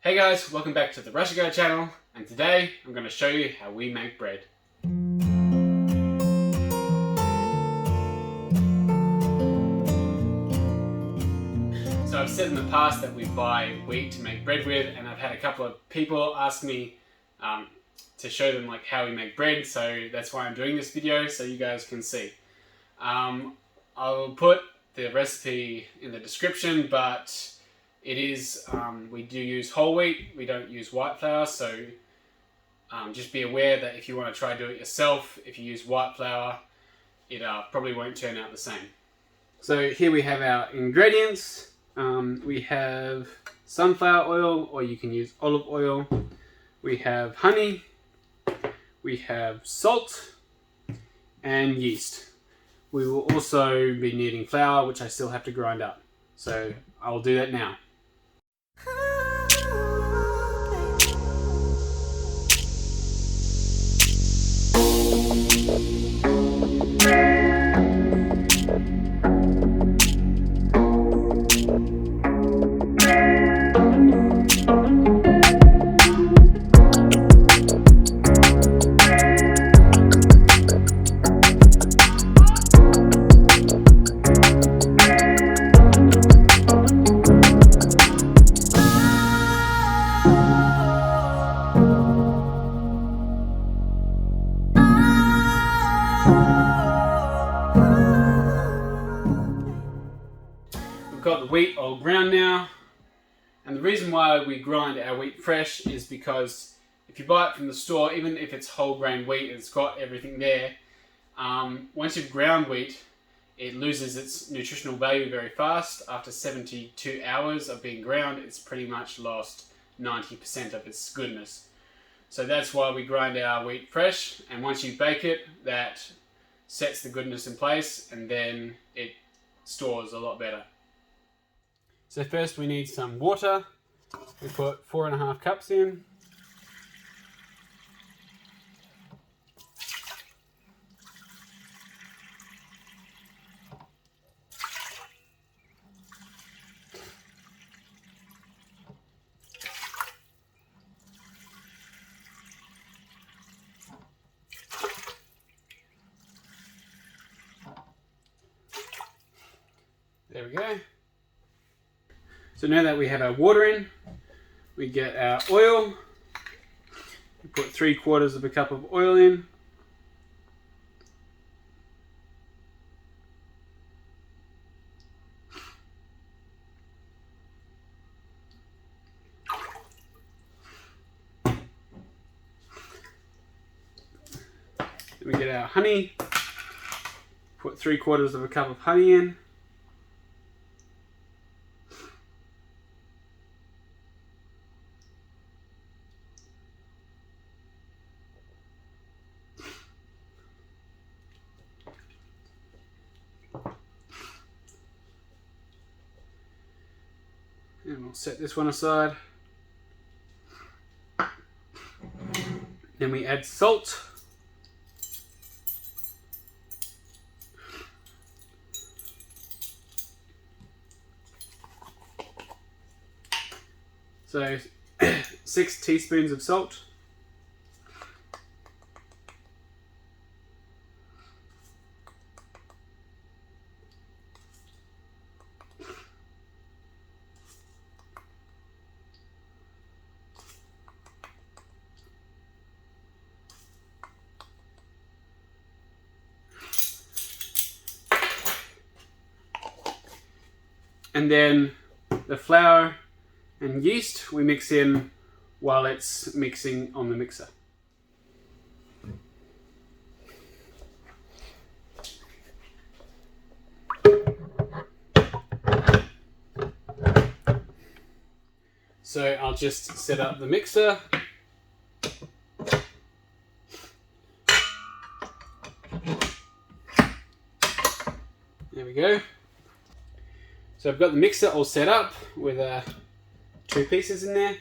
Hey guys, welcome back to the Recipe Guide channel, and today I'm going to show you how we make bread. So I've said in the past that we buy wheat to make bread with, and I've had a couple of people ask me to show them like how we make bread, so that's why I'm doing this video, so you guys can see. I'll put the recipe in the description, but it is, we do use whole wheat, we don't use white flour, so just be aware that if you want to try to do it yourself, if you use white flour, it probably won't turn out the same. So here we have our ingredients. We have sunflower oil, or you can use olive oil. We have honey, we have salt, and yeast. We will also be needing flour, which I still have to grind up. So I will do that now. Got the wheat all ground now, and the reason why we grind our wheat fresh is because if you buy it from the store, even if it's whole grain wheat, it's got everything there, once you've ground wheat, it loses its nutritional value very fast. After 72 hours of being ground, it's pretty much lost 90% of its goodness. So that's why we grind our wheat fresh, and once you bake it, that sets the goodness in place, and then it stores a lot better. So first we need some water. We put 4.5 cups in. There we go. So now that we have our water in, we get our oil. We put 3/4 of a cup of oil in. Then we get our honey. Put 3/4 of a cup of honey in. And we'll set this one aside. Then we add salt. So 6 teaspoons of salt. And then the flour and yeast we mix in while it's mixing on the mixer. So I'll just set up the mixer. There we go. So I've got the mixer all set up with 2 pieces in there.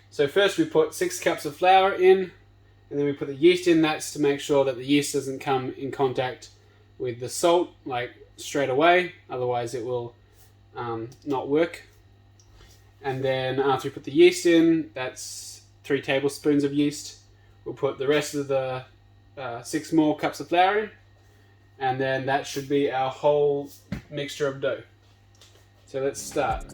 So first we put 6 cups of flour in, and then we put the yeast in. That's to make sure that the yeast doesn't come in contact with the salt like straight away, otherwise it will not work. And then after we put the yeast in, that's 3 tablespoons of yeast. We'll put the rest of the 6 more cups of flour in. And then that should be our whole mixture of dough. So let's start.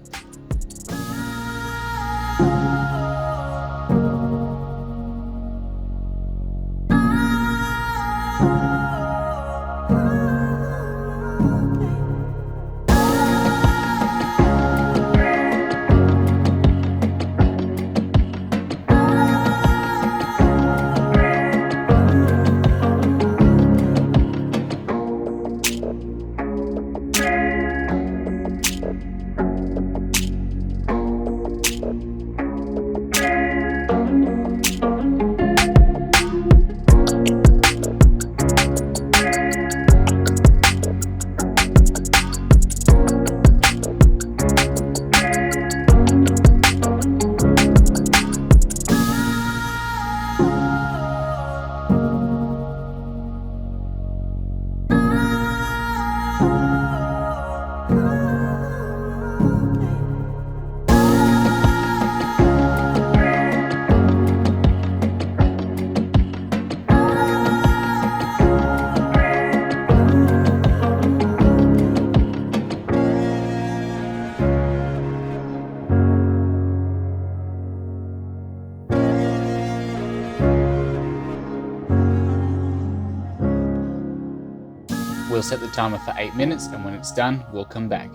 We'll set the timer for 8 minutes, and when it's done, we'll come back.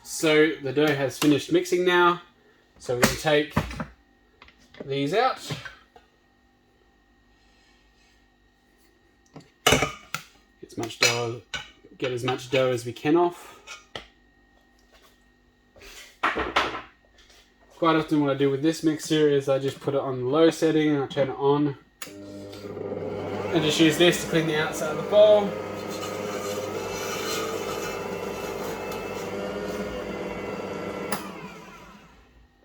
So the dough has finished mixing now. So we're going to take these out. Get as much dough as we can off. Quite often what I do with this mixer is I just put it on the low setting and I turn it on. And just use this to clean the outside of the bowl.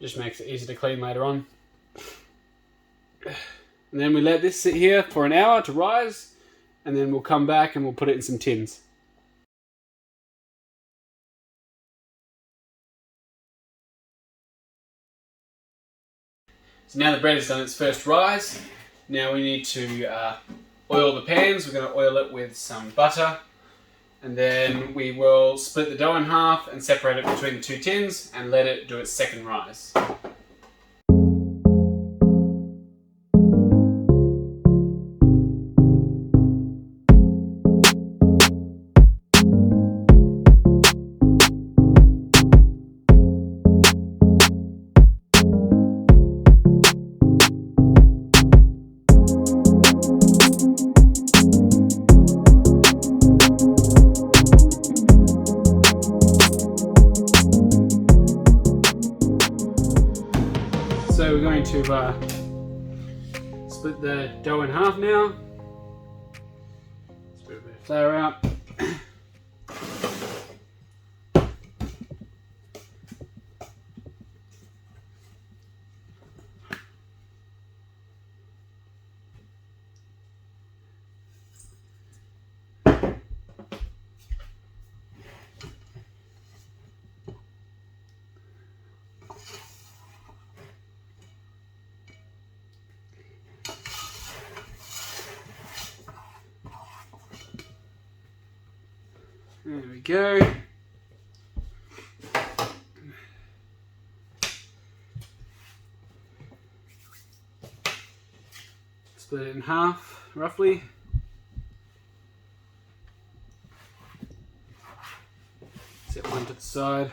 Just makes it easy to clean later on. And then we let this sit here for an hour to rise, and then we'll come back and we'll put it in some tins. So now the bread has done its first rise. Now we need to oil the pans. We're going to oil it with some butter. And then we will split the dough in half and separate it between the 2 tins and let it do its second rise. So we're going to split the dough in half now. Spread a bit of flour out. There we go. Split it in half, roughly. Set one to the side.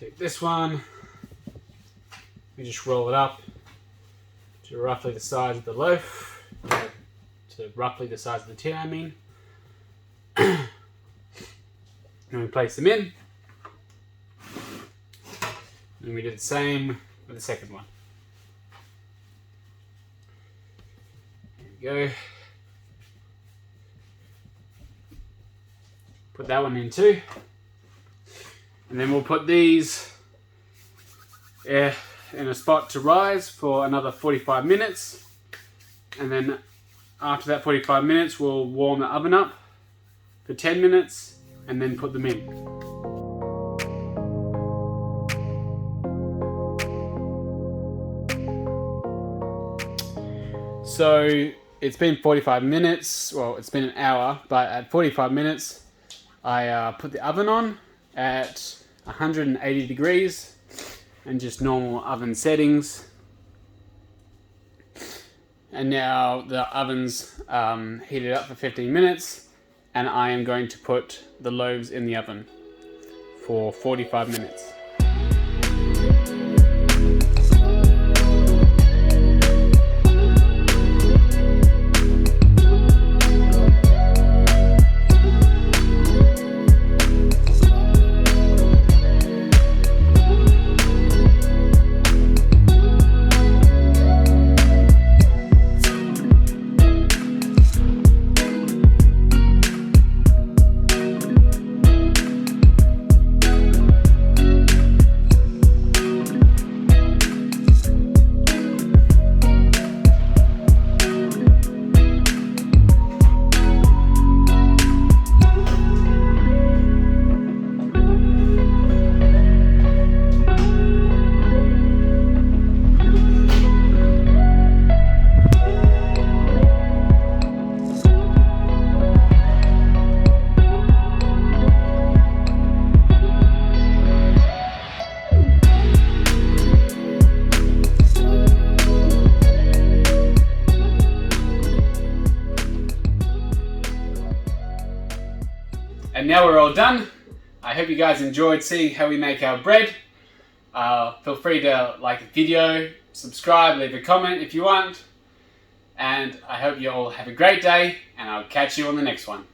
Take this one. We just roll it up to roughly the size of the loaf. To roughly the size of the tin, I mean. And we place them in. And we do the same with the second one. There we go. Put that one in too. And then we'll put these in a spot to rise for another 45 minutes. And then after that 45 minutes, we'll warm the oven up for 10 minutes and then put them in. So it's been 45 minutes, well it's been an hour, but at 45 minutes I put the oven on at 180 degrees and just normal oven settings. And now the oven's heated up for 15 minutes and I am going to put the loaves in the oven for 45 minutes. And now we're all done. I hope you guys enjoyed seeing how we make our bread. Feel free to like the video, subscribe, leave a comment if you want. And I hope you all have a great day, and I'll catch you on the next one.